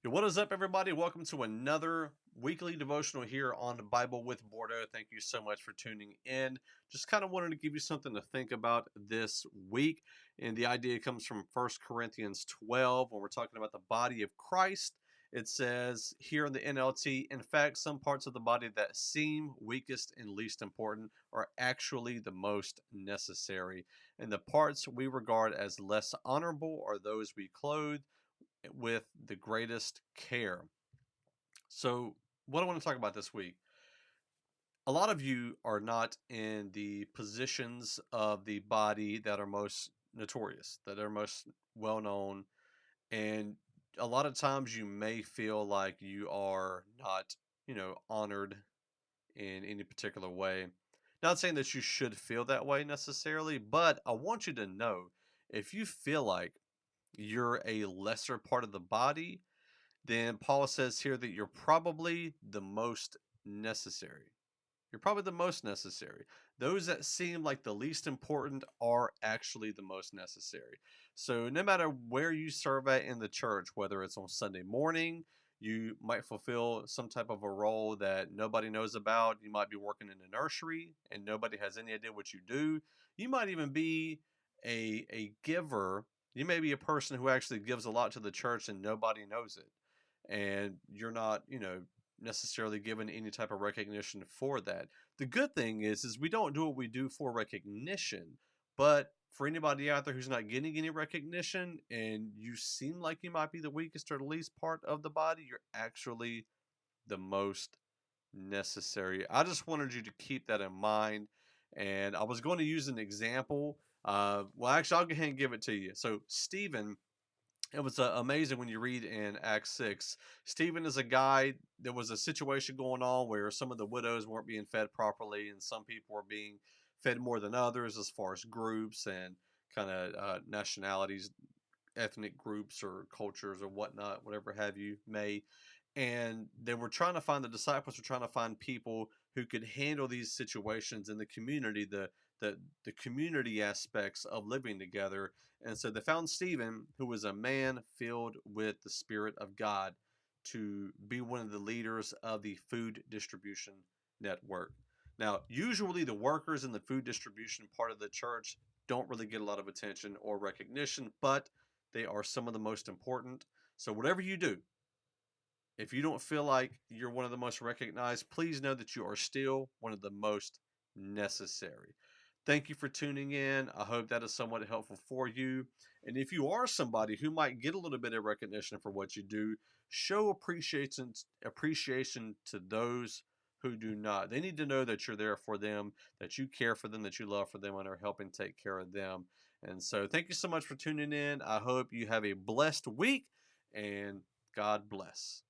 What is up, everybody? Welcome to another weekly devotional here on Bible with Bordeaux. Thank you so much for tuning in. Just kind of wanted to give you something to think about this week. And the idea comes from 1 Corinthians 12 when we're talking about the body of Christ. It says here in the NLT, in fact, some parts of the body that seem weakest and least important are actually the most necessary. And the parts we regard as less honorable are those we clothe with the greatest care. So, what I want to talk about this week, a lot of you are not in the positions of the body that are most notorious, that are most well known. And a lot of times you may feel like you are not, honored in any particular way. Not saying that you should feel that way necessarily, but I want you to know if you feel like you're a lesser part of the body, then Paul says here that you're probably the most necessary. You're probably the most necessary. Those that seem like the least important are actually the most necessary. So, no matter where you serve at in the church, whether it's on Sunday morning, you might fulfill some type of a role that nobody knows about. You might be working in a nursery and nobody has any idea what you do. You might even be a giver. You may be a person who actually gives a lot to the church and nobody knows it. And you're not, necessarily given any type of recognition for that. The good thing is we don't do what we do for recognition, but for anybody out there who's not getting any recognition and you seem like you might be the weakest or the least part of the body, you're actually the most necessary. I just wanted you to keep that in mind. And I was going to use an example. Actually, I'll go ahead and give it to you. So, Stephen, it was amazing when you read in Acts 6. Stephen is a guy. There was a situation going on where some of the widows weren't being fed properly, and some people were being fed more than others as far as groups and kind of nationalities, ethnic groups or cultures or whatnot, whatever have you may. And they were trying to find, the disciples were trying to find people who could handle these situations in the community, the community aspects of living together. And so they found Stephen, who was a man filled with the Spirit of God, to be one of the leaders of the food distribution network. Now, usually the workers in the food distribution part of the church don't really get a lot of attention or recognition, but they are some of the most important. So, whatever you do, if you don't feel like you're one of the most recognized, please know that you are still one of the most necessary. Thank you for tuning in. I hope that is somewhat helpful for you. And if you are somebody who might get a little bit of recognition for what you do, show appreciation to those who do not. They need to know that you're there for them, that you care for them, that you love for them, and are helping take care of them. And so, thank you so much for tuning in. I hope you have a blessed week, and God bless.